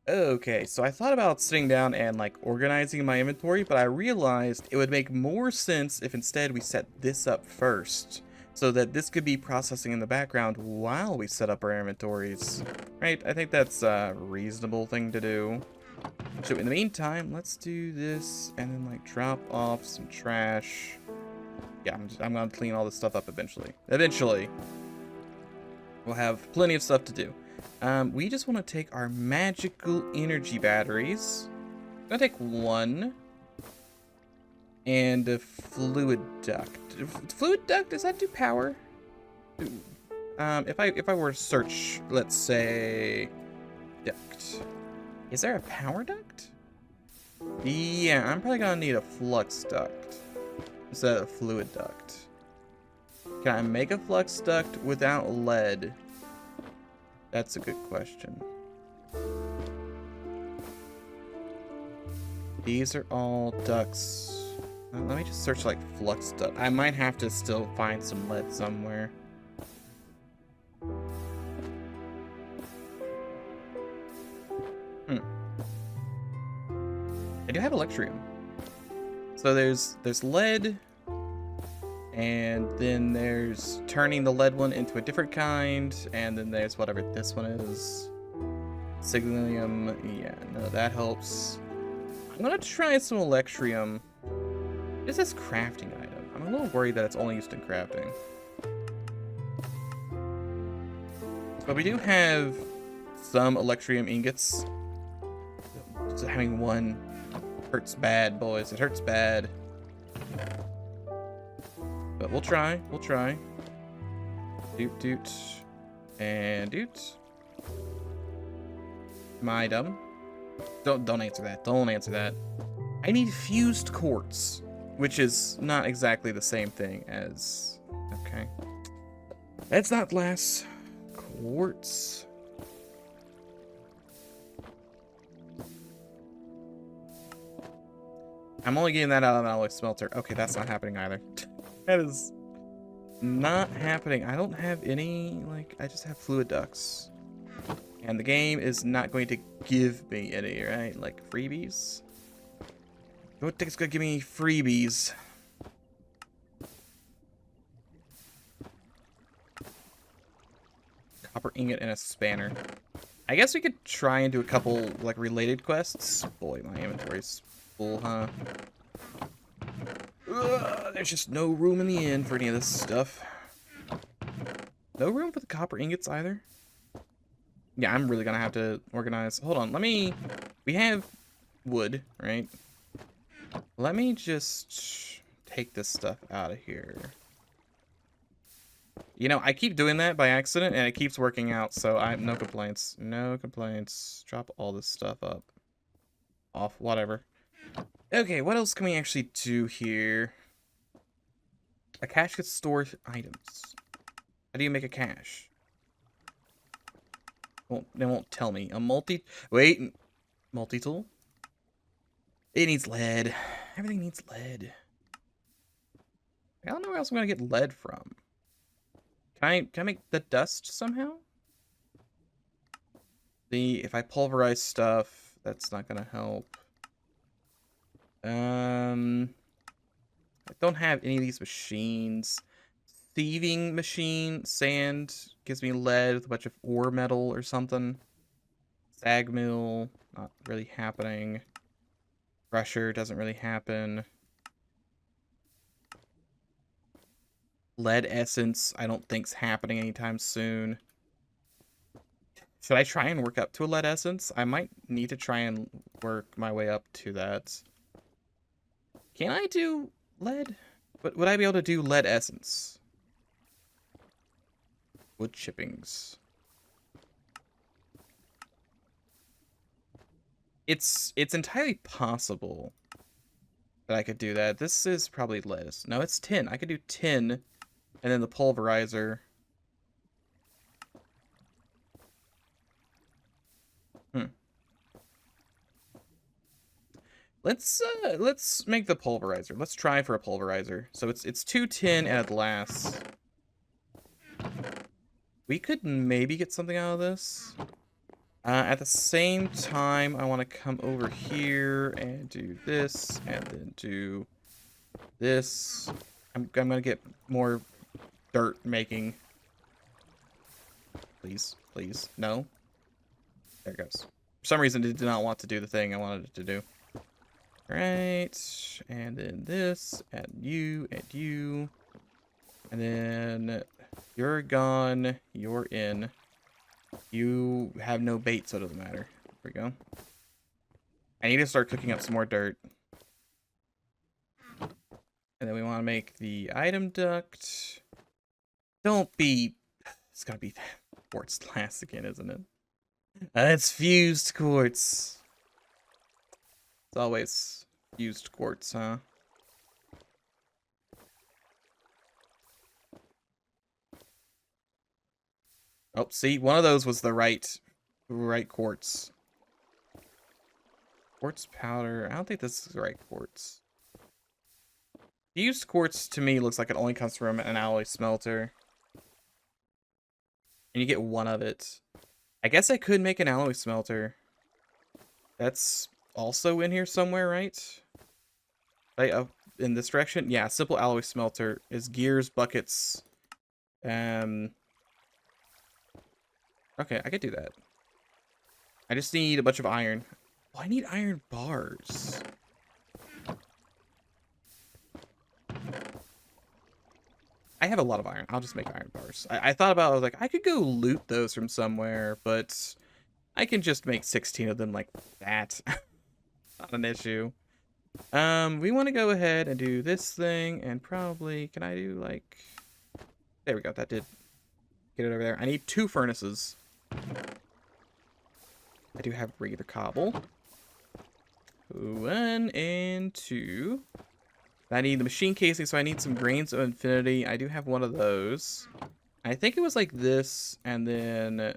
Okay, so I thought about sitting down and like organizing my inventory, but I realized it would make more sense if instead we set this up first, so that this could be processing in the background while we set up our inventories. Right? I think that's a reasonable thing to do. So in the meantime, let's do this and then like drop off some trash. Yeah, I'm gonna clean all this stuff up eventually. Eventually, we'll have plenty of stuff to do. We just want to take our magical energy batteries. I'm gonna take one. And a fluid duct. Fluid duct, does that do power? If I were to search, let's say, duct. Is there a power duct? Yeah, I'm probably gonna need a flux duct instead of a fluid duct. Can I make a flux duct without lead? That's a good question. These are all ducts. Let me just search like flux duct. I might have to still find some lead somewhere. I do have electrium. So there's lead, and then there's turning the lead one into a different kind, and then there's whatever this one is. Signalium, yeah, no, that helps. I'm gonna try some electrium. It says crafting item. I'm a little worried that it's only used in crafting. But we do have some electrium ingots. So having one hurts bad, boys. It hurts bad. But we'll try. We'll try. Doot doot. And doot. Am I dumb? Don't answer that. Don't answer that. I need fused quartz, which is not exactly the same thing as... Okay. That's not glass. Quartz. I'm only getting that out of an alloy smelter. Okay, that's not happening either. That is not happening. I don't have any, like, I just have fluid ducts. And the game is not going to give me any, right? Like, freebies? I don't think it's gonna give me freebies. Copper ingot and a spanner. I guess we could try and do a couple, like, related quests. Boy, my inventory's full, huh? Ugh, there's just no room in the inn for any of this stuff. No room for the copper ingots either. Yeah, I'm really gonna have to organize. Hold on, we have wood, right? Let me just take this stuff out of here. You know, I keep doing that by accident, and it keeps working out, so I have no complaints. No complaints. Drop all this stuff up. Off, whatever. Okay, what else can we actually do here? A cache could store items. How do you make a cache? Well, they won't tell me. Wait, multi-tool? It needs lead. Everything needs lead. I don't know where else I'm gonna get lead from. Can I make the dust somehow? If I pulverize stuff, that's not gonna help. I don't have any of these machines. Thieving machine, sand gives me lead with a bunch of ore metal or something. Sag mill, not really happening. Crusher doesn't really happen. Lead essence, I don't think's happening anytime soon. Should I try and work up to a lead essence? I might need to try and work my way up to that. Can I do lead? But would I be able to do lead essence? Wood chippings. It's entirely possible that I could do that. This is probably lead. No, it's tin. I could do tin, and then the pulverizer. Let's make the pulverizer. Let's try for a pulverizer. So it's 2 tin and a glass. We could maybe get something out of this. At the same time, I want to come over here and do this, and then do this. I'm gonna get more dirt making. Please, please, no. There it goes. For some reason, it did not want to do the thing I wanted it to do. Right, and then this, and you, and then you're gone, you're in. You have no bait, so it doesn't matter. There we go. I need to start cooking up some more dirt. And then we want to make the item duct. Don't be... It's gotta be quartz glass again, isn't it? It's fused quartz. It's always fused quartz, huh? Oh, see, one of those was the right quartz. Quartz powder. I don't think this is the right quartz. Fused quartz to me looks like it only comes from an alloy smelter. And you get one of it. I guess I could make an alloy smelter. That's also in here somewhere, right? In this direction? Yeah, simple alloy smelter is gears, buckets. Okay, I could do that. I just need a bunch of iron. Oh, I need iron bars. I have a lot of iron. I'll just make iron bars. I thought about it, I was like, I could go loot those from somewhere, but I can just make 16 of them like that. Not an issue. We want to go ahead and do this thing, and probably, can I do like, there we go, that did get it over there. I need 2 furnaces. I do have regular cobble. 1 and 2. I need the machine casing, so I need some grains of infinity. I do have one of those. I think it was like this, and then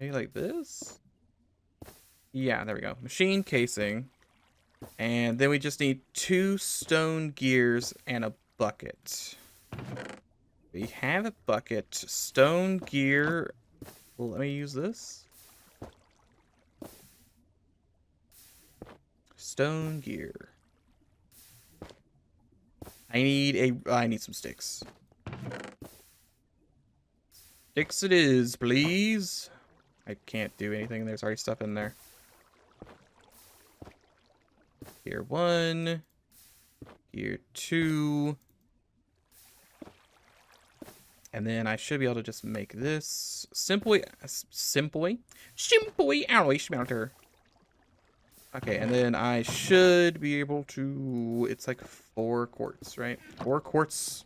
maybe like this? Yeah, there we go. Machine casing. And then we just need 2 stone gears and a bucket. We have a bucket. Stone gear. Well, let me use this. Stone gear. I need some sticks. Sticks it is, please. I can't do anything. There's already stuff in there. Gear 1. Gear 2. And then I should be able to just make this simply alloy smelter. Okay, and then I should be able to, it's like 4 quartz, right? 4 quartz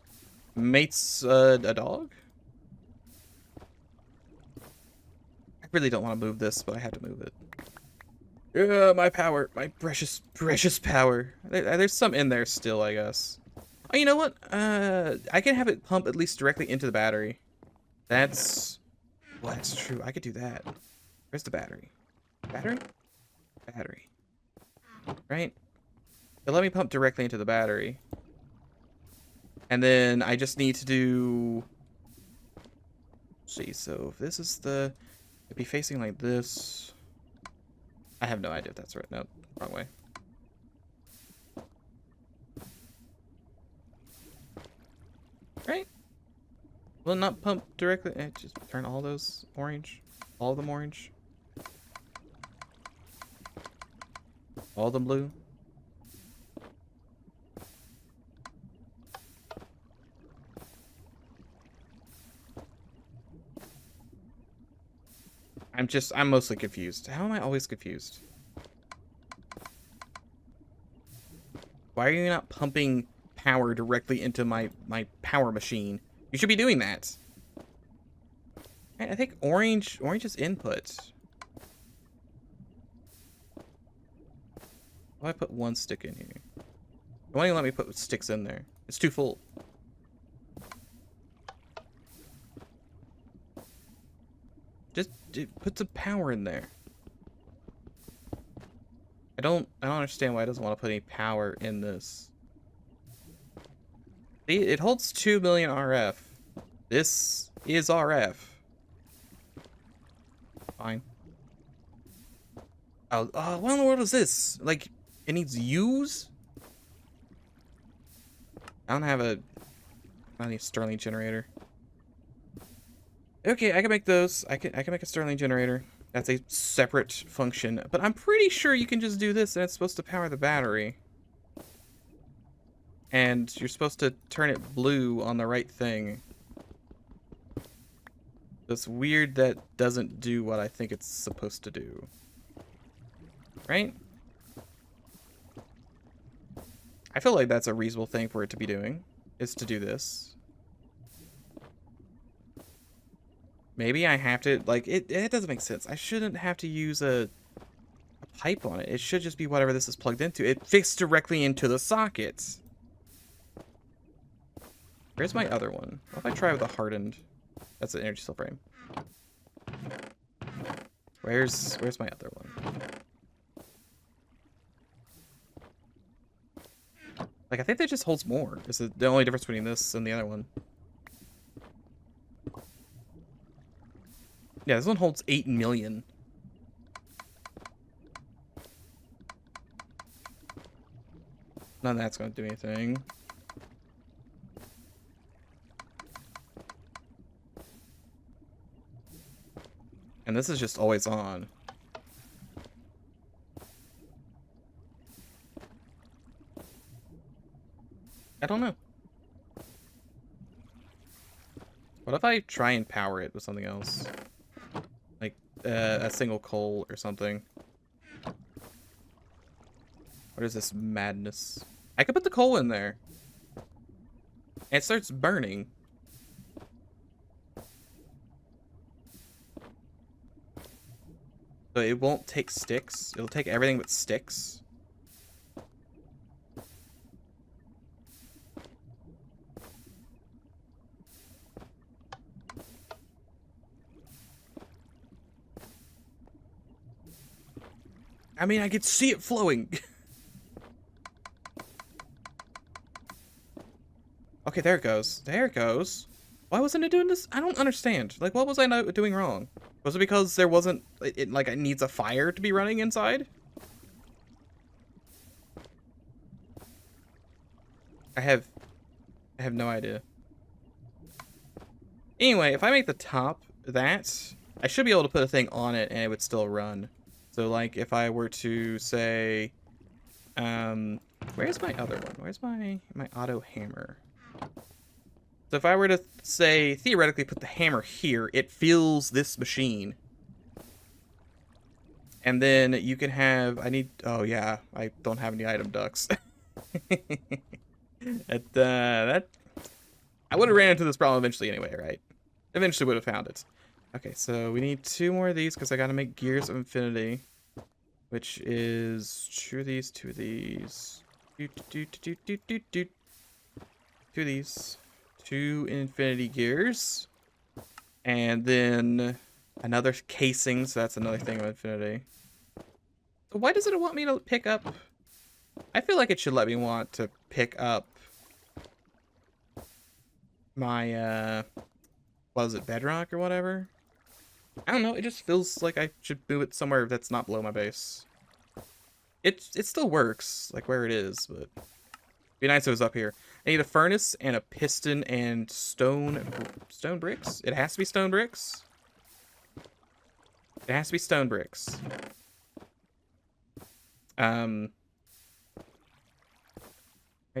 mates a dog? I really don't want to move this, but I have to move it. My power, my precious, precious power. There's some in there still, I guess. Oh, you know what? I can have it pump at least directly into the battery. That's, well, that's true. I could do that. Where's the battery? Battery? Battery. Right? It'll let me pump directly into the battery. And then I just need to do... Let's see, so if this is the... It'd be facing like this. I have no idea if that's right. Nope, wrong way. Right? Will it not pump directly? Just turn all those orange. All of them orange. All of them blue. I'm mostly confused. How am I always confused? Why are you not pumping power directly into my power machine? You should be doing that. I think orange is input. Why I put 1 stick in here? Why don't you let me put sticks in there? It's too full. Just put some power in there. I don't understand why it doesn't want to put any power in this. See, it holds 2 million RF. This is RF. Fine. Oh, what in the world is this? Like, it needs use? I don't have a... I need a Stirling generator. Okay, I can make those. I can make a Stirling generator. That's a separate function. But I'm pretty sure you can just do this and it's supposed to power the battery. And you're supposed to turn it blue on the right thing. It's weird that doesn't do what I think it's supposed to do. Right? I feel like that's a reasonable thing for it to be doing, is to do this. Maybe I have to, like, it doesn't make sense. I shouldn't have to use a pipe on it. It should just be whatever this is plugged into. It fits directly into the socket. Where's my other one? What if I try with a hardened? That's an energy cell frame. Where's my other one? Like, I think that just holds more. This is the only difference between this and the other one. Yeah, this one holds 8 million. None of that's going to do anything. And this is just always on. I don't know. What if I try and power it with something else? Like a single coal or something. What is this madness? I could put the coal in there. And it starts burning. So it won't take sticks. It'll take everything but sticks. I mean, I could see it flowing. Okay, there it goes. There it goes. Why wasn't it doing this? I don't understand. Like, what was I not doing wrong? Was it because there wasn't... like, it needs a fire to be running inside? I have no idea. Anyway, if I make the top that, I should be able to put a thing on it and it would still run. So, like, if I were to say... where's my other one? Where's my auto hammer? So if I were to say, theoretically, put the hammer here, it fills this machine. And then you can have, oh yeah, I don't have any item ducts. that, I would have ran into this problem eventually anyway, right? Eventually would have found it. Okay, so we need 2 more of these because I got to make Gears of Infinity. Which is 2 of these, 2 of these. 2 of these. 2 infinity gears, and then another casing, so that's another thing of infinity. So why does it want me to pick up? I feel like it should let me want to pick up my, what is it, bedrock or whatever? I don't know, it just feels like I should move it somewhere that's not below my base. It still works, like where it is, but it'd be nice if it was up here. I need a furnace and a piston and stone bricks. It has to be stone bricks. It has to be stone bricks. Right,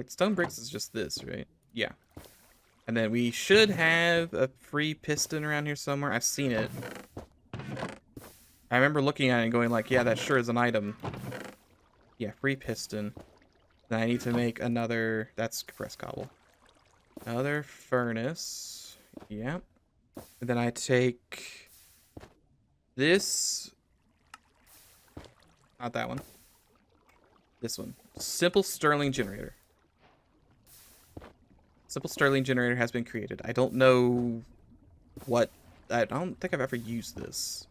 stone bricks is just this, right? Yeah. And then we should have a free piston around here somewhere. I've seen it. I remember looking at it and going like, yeah, that sure is an item. Yeah, free piston. Then I need to make another, that's compressed cobble. Another furnace. Yep. And then I take this. Not that one. This one. Simple Stirling generator. Simple Stirling generator has been created. I don't know what, I don't think I've ever used this.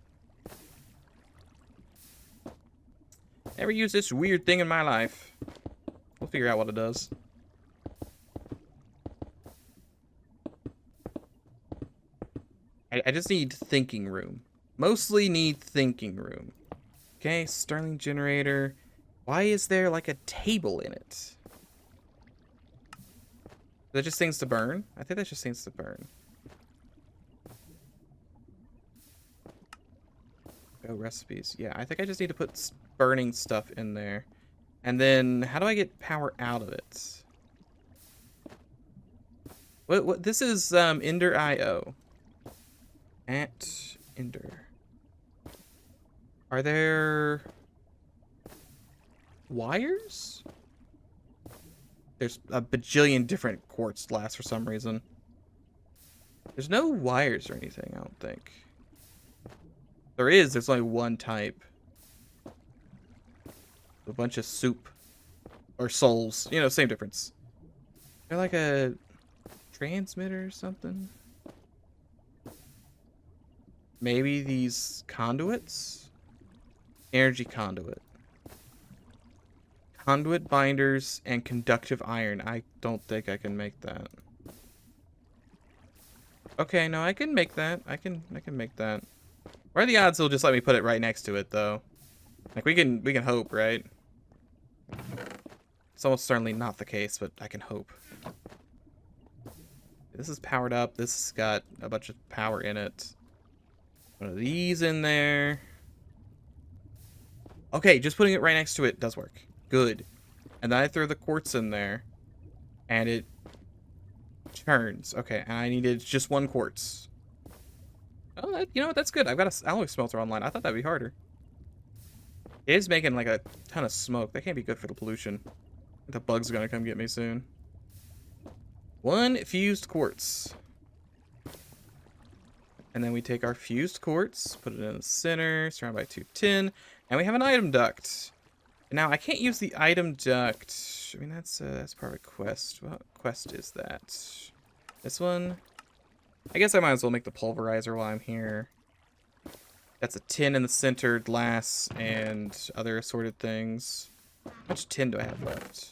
Never used this weird thing in my life. We'll figure out what it does. I just need thinking room. Mostly need thinking room. Okay, Starling generator. Why is there like a table in it? Is that just things to burn? I think that's just things to burn. Go recipes. Yeah, I think I just need to put burning stuff in there. And then how do I get power out of it? What this is Ender IO. At Ender. Are there wires? There's a bajillion different quartz glass for some reason. There's no wires or anything, I don't think. There's only one type. A bunch of soup. Or souls. You know, same difference. They're like a transmitter or something. Maybe these conduits? Energy conduit. Conduit binders and conductive iron. I don't think I can make that. Okay, no, I can make that. I can make that. What are the odds they'll just let me put it right next to it though? Like we can hope, right? It's almost certainly not the case, but I can hope. This is powered up. This has got a bunch of power in it. One of these in there. Okay, just putting it right next to it does work. Good. And then I throw the quartz in there. And it turns. Okay, and I needed just one quartz. Oh, you know what? That's good. I've got an alloy smelter online. I thought that'd be harder. It is making like a ton of smoke. That can't be good for the pollution. The bugs are gonna come get me soon. One fused quartz. And then we take our fused quartz, put it in the center, surrounded by two tin, and we have an item duct. Now I can't use the item duct. I mean that's part of a quest. What quest is that? This one? I guess I might as well make the pulverizer while I'm here. That's a tin in the center, glass, and other assorted things. How much tin do I have left?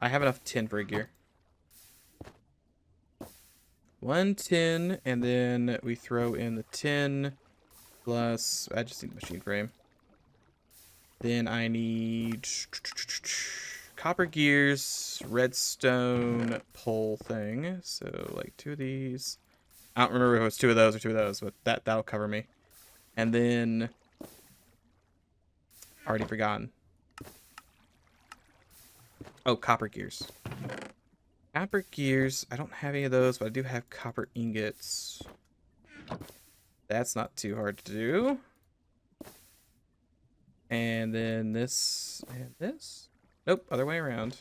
I have enough tin for a gear. One tin, and then we throw in the tin, plus, I just need the machine frame. Then I need copper gears, redstone pole thing, so like two of these. I don't remember if it was two of those or two of those, but that'll cover me. And then, already forgotten. Oh, copper gears. Copper gears, I don't have any of those, but I do have copper ingots. That's not too hard to do. And then this and this. Nope, other way around.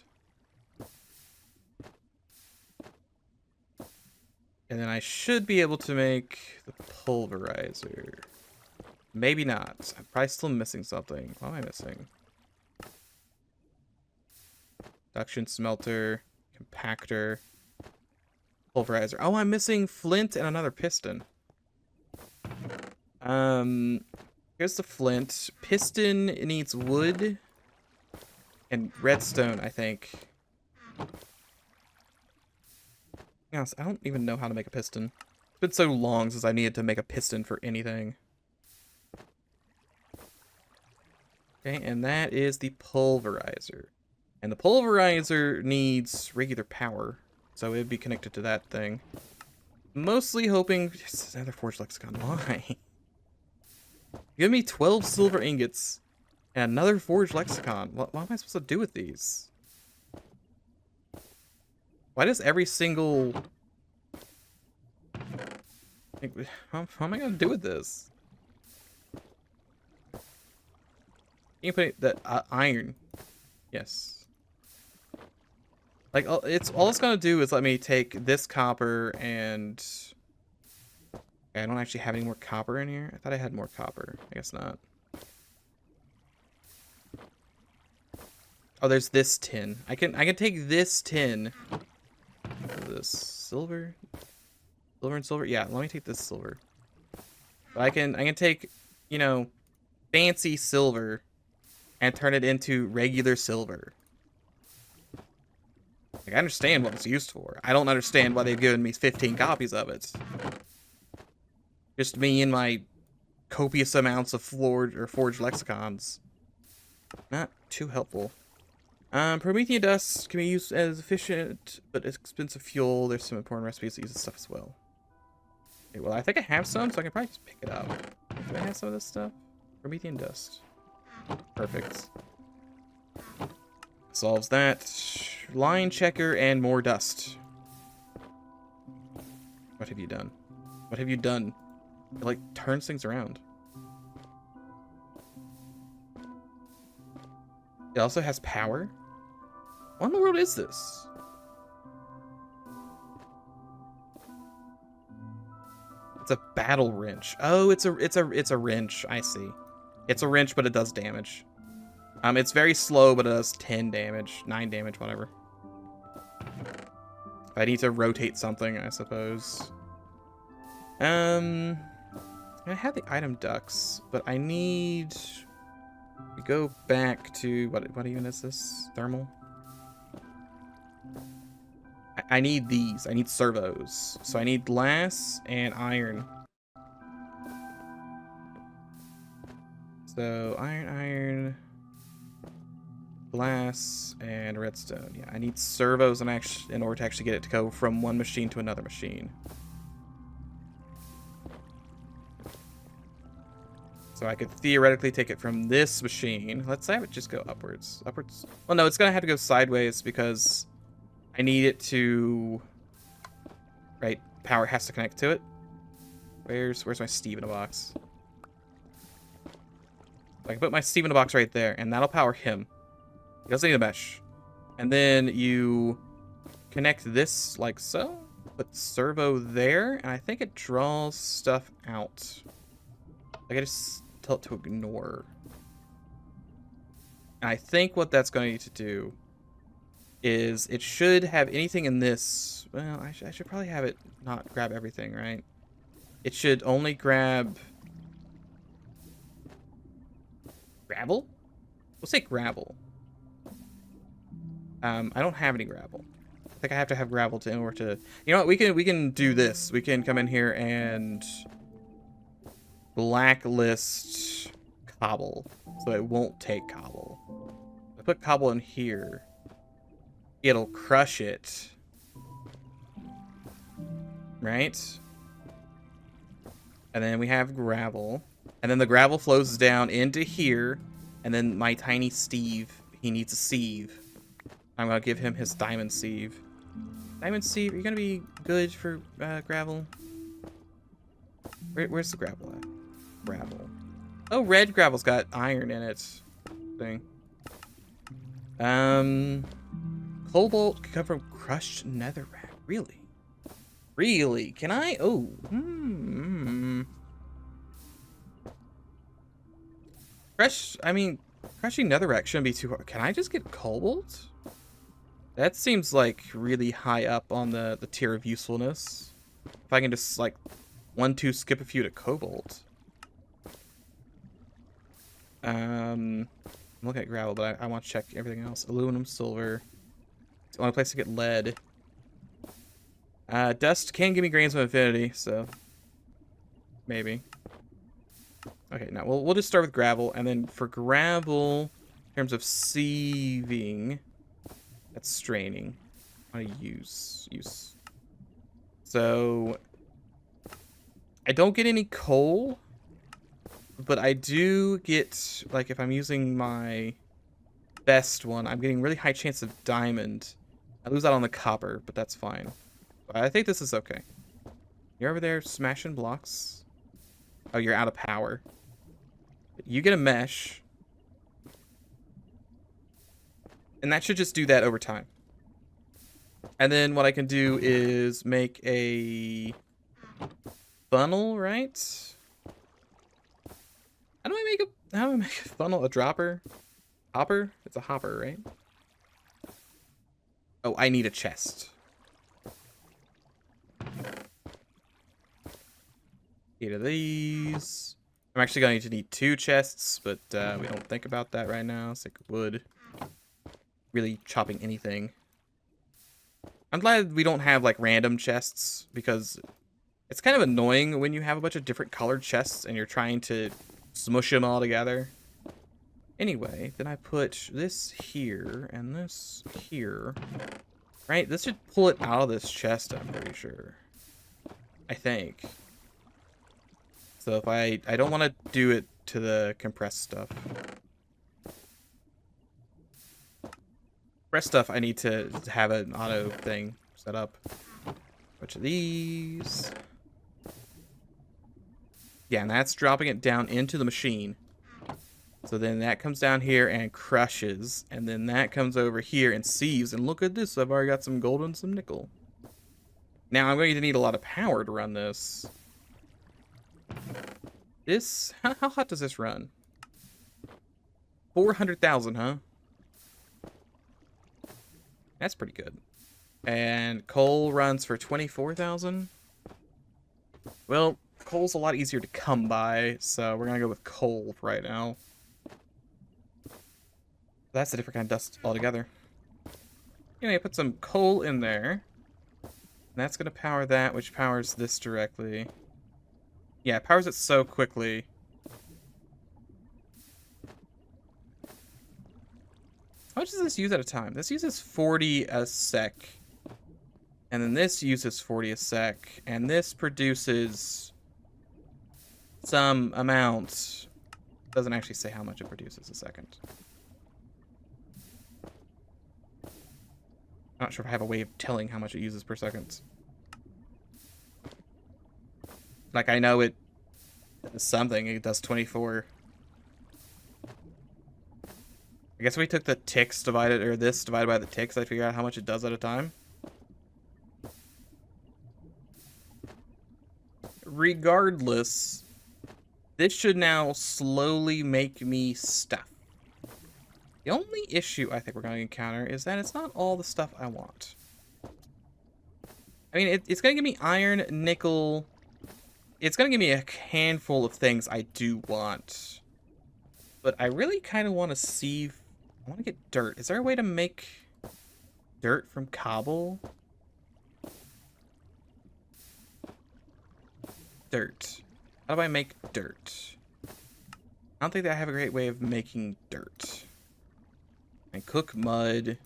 And then I should be able to make the pulverizer. Maybe not. I'm probably still missing something. What am I missing? Induction smelter, compactor, pulverizer. Oh, I'm missing flint and another piston. Here's the flint. Piston needs wood and redstone, I think. Yes, I don't even know how to make a piston. It's been so long since I needed to make a piston for anything. Okay, and that is the pulverizer. And the pulverizer needs regular power, so it'd be connected to that thing. Mostly hoping... It's another forged lexicon. Why? Give me 12 silver ingots and another forged lexicon. What am I supposed to do with these? Why does every single... How am I going to do with this? You put the iron. Yes. Like, all it's going to do is let me take this copper and... Okay, I don't actually have any more copper in here. I thought I had more copper. I guess not. Oh, there's this tin. I can take this tin. This silver? Silver and silver? Yeah, let me take this silver. But I can take, you know, fancy silver and turn it into regular silver. Like, I understand what it's used for. I don't understand why they've given me 15 copies of it. Just me and my copious amounts of forged lexicons. Not too helpful. Promethean dust can be used as efficient but expensive fuel. There's some important recipes that use this stuff as well. Okay, well, I think I have some, so I can probably just pick it up. Do I have some of this stuff? Promethean dust. Perfect. Solves that. Line checker and more dust. What have you done? What have you done? It, like, turns things around. It also has power. What in the world is this? It's a battle wrench. Oh, it's a wrench. I see. It's a wrench, but it does damage. It's very slow, but it does 10 damage, 9 damage, whatever. I need to rotate something, I suppose. I have the item ducts, but I need to go back to what even is this? Thermal? I need these. I need servos. So I need glass and iron. So iron, glass, and redstone. Yeah, I need servos in order to actually get it to go from one machine to another machine. So I could theoretically take it from this machine. Let's have it just go upwards. Upwards. Well, no, it's going to have to go sideways because I need it to... Right, power has to connect to it. Where's my Steve in a box? I can put my Steve in a box right there, and that'll power him. He doesn't need a mesh. And then you connect this like so. Put servo there, and I think it draws stuff out. Like I just tell it to ignore. And I think what that's going to need to do is it should have anything in this. Well, I should probably have it not grab everything, right? It should only grab gravel. We'll say gravel. I don't have any gravel. I think I have to have gravel in order to. You know what? We can do this. We can come in here and blacklist cobble, so it won't take cobble. If I put cobble in here, it'll crush it, right? And then we have gravel, and then the gravel flows down into here, and then my tiny Steve, he needs a sieve. I'm gonna give him his diamond sieve. Diamond sieve, are you gonna be good for gravel? Where's the gravel at? Gravel. Oh, red gravel's got iron in it. Thing. Cobalt can come from crushed netherrack. Really? Really? Can I? Oh. Crushing netherrack shouldn't be too hard. Can I just get cobalt? That seems like really high up on the tier of usefulness. If I can just like 1-2 skip a few to cobalt. I'm looking at gravel, but I want to check everything else. Aluminum, silver. It's the only place to get lead. Dust can give me grains of infinity, so maybe. Okay, now we'll just start with gravel, and then for gravel, in terms of sieving, that's straining. I want to use. So I don't get any coal. But I do get, like, if I'm using my best one, I'm getting really high chance of diamond. I lose out on the copper, but that's fine. But I think this is okay. You're over there smashing blocks. Oh, you're out of power. You get a mesh. And that should just do that over time. And then what I can do is make a funnel, right? How do I make a funnel? A dropper? Hopper? It's a hopper, right? Oh, I need a chest. 8 of these. I'm actually going to need 2 chests, but we don't think about that right now. It's like wood. Really chopping anything. I'm glad we don't have like random chests because It's kind of annoying when you have a bunch of different colored chests and you're trying to smush them all together. Anyway, then I put this here and this here. Right? This should pull it out of this chest, I'm pretty sure. I think. So if I don't want to do it to the compressed stuff. Compressed stuff, I need to have an auto thing set up. Bunch of these. Yeah, and that's dropping it down into the machine. So then that comes down here and crushes. And then that comes over here and sieves. And look at this, I've already got some gold and some nickel. Now I'm going to need a lot of power to run this. This, how hot does this run? 400,000, huh? That's pretty good. And coal runs for 24,000. Well, coal's a lot easier to come by, so we're gonna go with coal right now. That's a different kind of dust altogether. Anyway, put some coal in there. And that's gonna power that, which powers this directly. Yeah, it powers it so quickly. How much does this use at a time? This uses 40 a sec. And then this uses 40 a sec. And this produces some amount. Doesn't actually say how much it produces a second. I'm not sure if I have a way of telling how much it uses per second. Like, I know it does something. It does 24. I guess we took the ticks divided, or this divided by the ticks, I figure out how much it does at a time. Regardless, this should now slowly make me stuff. The only issue I think we're going to encounter is that it's not all the stuff I want. I mean, it's going to give me iron, nickel. It's going to give me a handful of things I do want. But I really kind of want to see... I want to get dirt. Is there a way to make dirt from cobble? Dirt. How do I make dirt? I don't think that I have a great way of making dirt. And cook mud.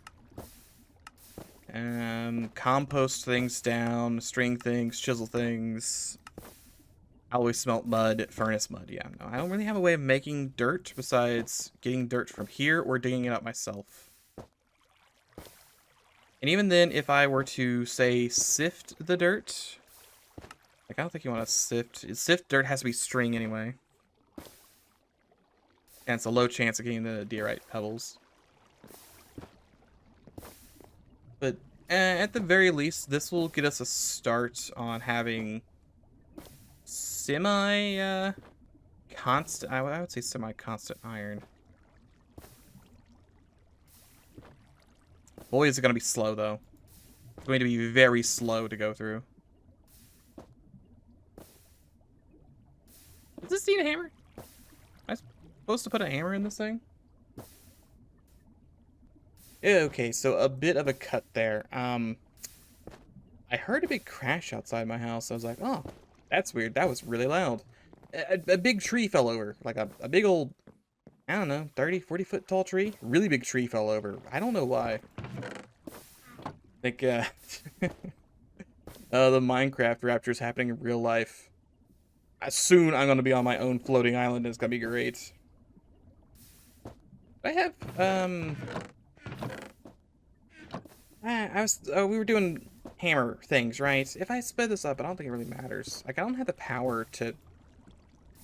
Compost things down. String things. Chisel things. Always smelt mud, furnace mud. Yeah, no, I don't really have a way of making dirt besides getting dirt from here or digging it up myself. And even then, if I were to, say, sift the dirt... Like, I don't think you want to sift... Sift dirt has to be string anyway. And it's a low chance of getting the diorite pebbles. But at the very least, this will get us a start on having... constant, I would say semi-constant iron. Boy, is it going to be slow, though. It's going to be very slow to go through. Does this need a hammer? Am I supposed to put a hammer in this thing? Okay, so a bit of a cut there. I heard a big crash outside my house. I was like, oh, that's weird. That was really loud. A big tree fell over. Like a big old, I don't know, 30, 40 foot tall tree. Really big tree fell over. I don't know why. I think, the Minecraft rapture is happening in real life. Soon I'm going to be on my own floating island. And it's going to be great. I have, we were doing hammer things, right? If I sped this up, I don't think it really matters. Like, I don't have the power to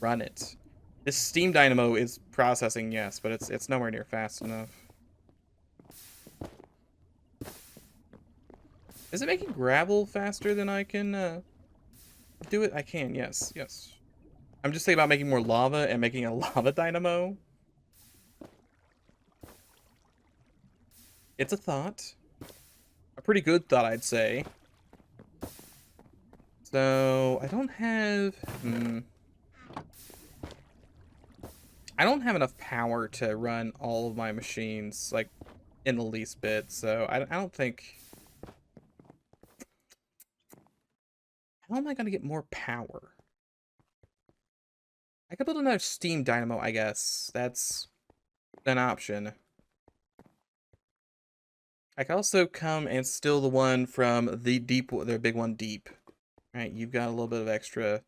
run it. This steam dynamo is processing, yes, but it's nowhere near fast enough. Is it making gravel faster than I can do it? I can, yes, yes. I'm just thinking about making more lava and making a lava dynamo. It's a thought. A pretty good thought, I'd say. So, I don't have... I don't have enough power to run all of my machines, like, in the least bit, so I don't think... how am I going to get more power? I could build another steam dynamo, I guess. That's an option. I could also come and steal the one from the big one deep. Right, you've got a little bit of extra.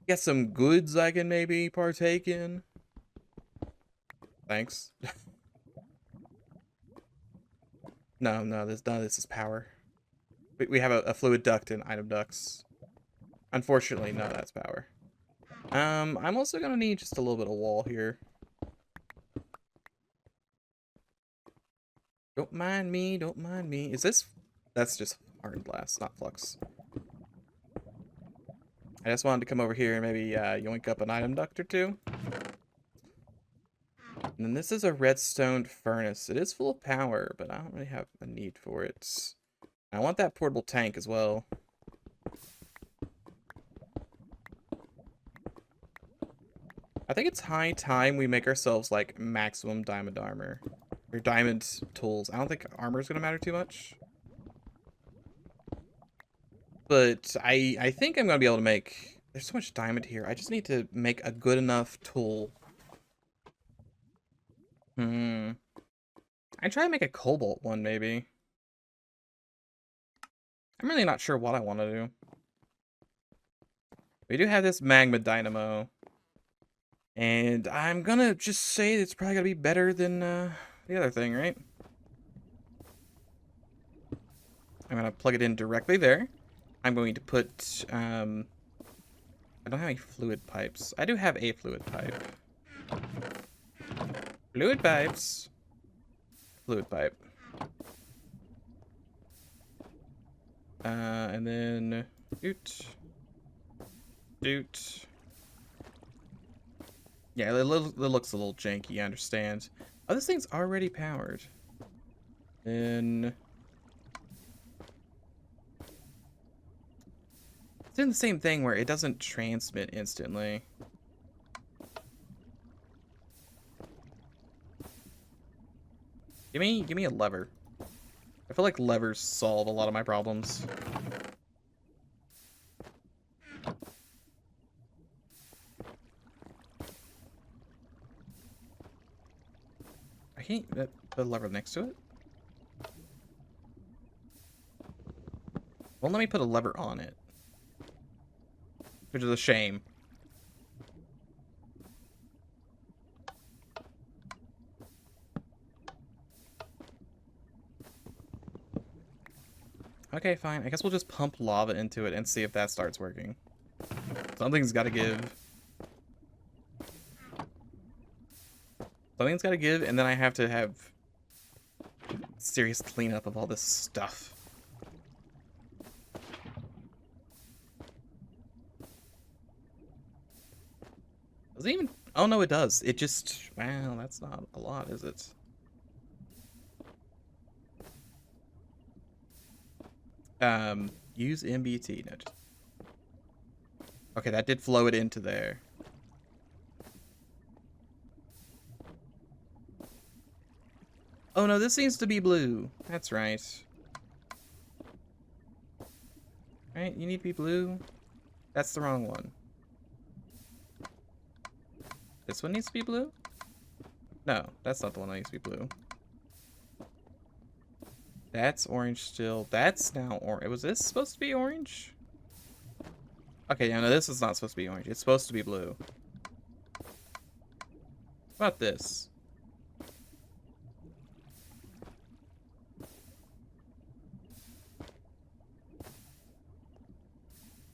Got some goods I can maybe partake in. Thanks. No, none of this is power. We have a fluid duct and item ducts. Unfortunately, no, that's power. I'm also gonna need just a little bit of wall here. Don't mind me, don't mind me. Is this... That's just hardened glass, not flux. I just wanted to come over here and maybe yoink up an item duct or two. And then this is a redstone furnace. It is full of power, but I don't really have a need for it. I want that portable tank as well. I think it's high time we make ourselves like maximum diamond armor. Or diamond tools. I don't think armor is going to matter too much. But I think I'm going to be able to make... There's so much diamond here. I just need to make a good enough tool. I try to make a cobalt one, maybe. I'm really not sure what I want to do. We do have this magma dynamo. And I'm gonna just say it's probably gonna be better than the other thing, right? I'm gonna plug it in directly there. I'm going to put, I don't have any fluid pipes. I do have a fluid pipe. Fluid pipes. Fluid pipe. And then, doot. Yeah, it looks a little janky, I understand. Oh, this thing's already powered. Then... It's doing the same thing where it doesn't transmit instantly. Give me a lever. I feel like levers solve a lot of my problems. I can't put a lever next to it. Won't let me put a lever on it. Which is a shame. Okay, fine. I guess we'll just pump lava into it and see if that starts working. Something's gotta give. Something's gotta give, and then I have to have serious cleanup of all this stuff. Does it even... Oh, no, it does. It just... Well, that's not a lot, is it? Use MBT. No, just... Okay, that did flow it into there. Oh no, this seems to be blue. That's right. Right, you need to be blue. That's the wrong one. This one needs to be blue? No, that's not the one that needs to be blue. That's orange still. That's now orange. Was this supposed to be orange? Okay, yeah, no, this is not supposed to be orange. It's supposed to be blue. What about this?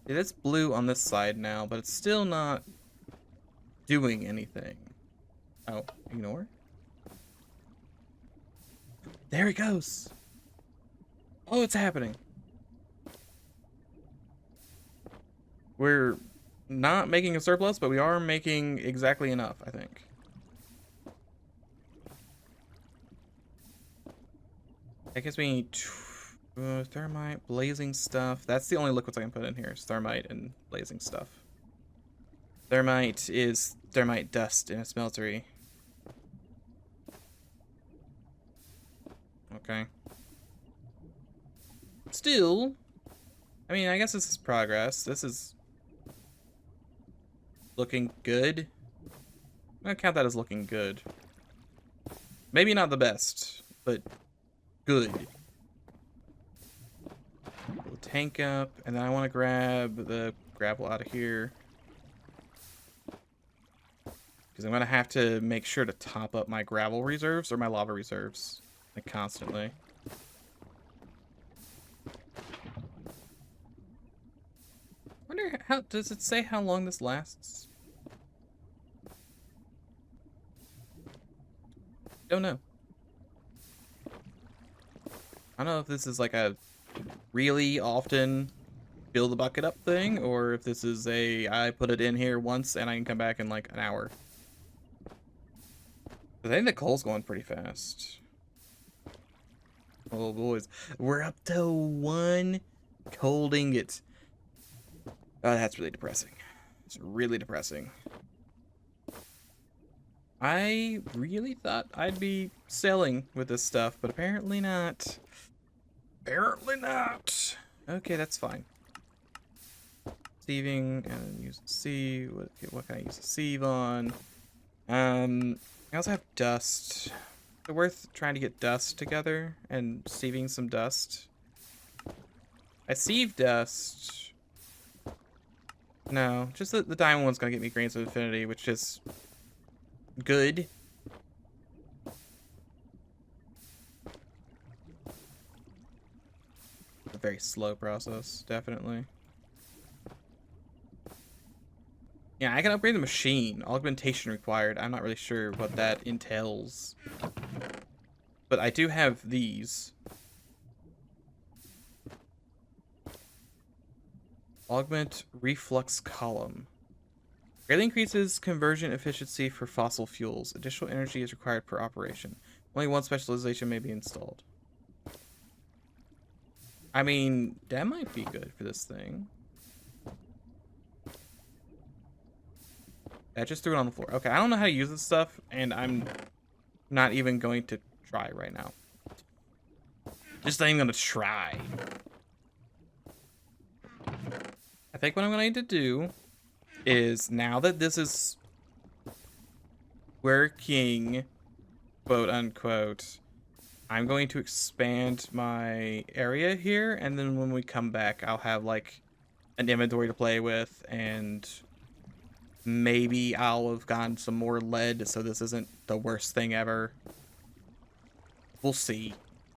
It is blue on this side now, but it's still not doing anything. Oh, ignore. There it goes. Oh, it's happening. We're not making a surplus, but we are making exactly enough, I think. I guess we need thermite, blazing stuff. That's the only liquids I can put in here is thermite and blazing stuff. Thermite is thermite dust in a smeltery. Okay. Still, I mean, I guess this is progress. This is looking good. I'm gonna count that as looking good. Maybe not the best, but good. Pull the tank up, and then I want to grab the gravel out of here. Because I'm gonna have to make sure to top up my gravel reserves or my lava reserves, like, constantly. Wonder how, does it say how long this lasts? Don't know. I don't know if this is like a really often fill the bucket up thing, or if this is a I put it in here once and I can come back in like an hour. I think the coal's going pretty fast. Oh boys, we're up to 1 cold ingot. Oh, that's really depressing. It's really depressing. I really thought I'd be selling with this stuff, but apparently not. Apparently not. Okay, that's fine. Sieving and use sieve. What can I use a sieve on? I also have dust. Is it worth trying to get dust together and sieving some dust? I sieve dust. No, just the diamond one's gonna get me grains of infinity, which is good. A very slow process, definitely. Yeah, I can upgrade the machine. Augmentation required. I'm not really sure what that entails. But I do have these. Augment reflux column. Greatly increases conversion efficiency for fossil fuels. Additional energy is required per operation. Only one specialization may be installed. I mean, that might be good for this thing. I just threw it on the floor. Okay, I don't know how to use this stuff, and I'm not even going to try right now. Just not even gonna try. I think what I'm gonna need to do is, now that this is working, quote unquote, I'm going to expand my area here, and then when we come back, I'll have like an inventory to play with, and maybe I'll have gotten some more lead, so this isn't the worst thing ever. We'll see.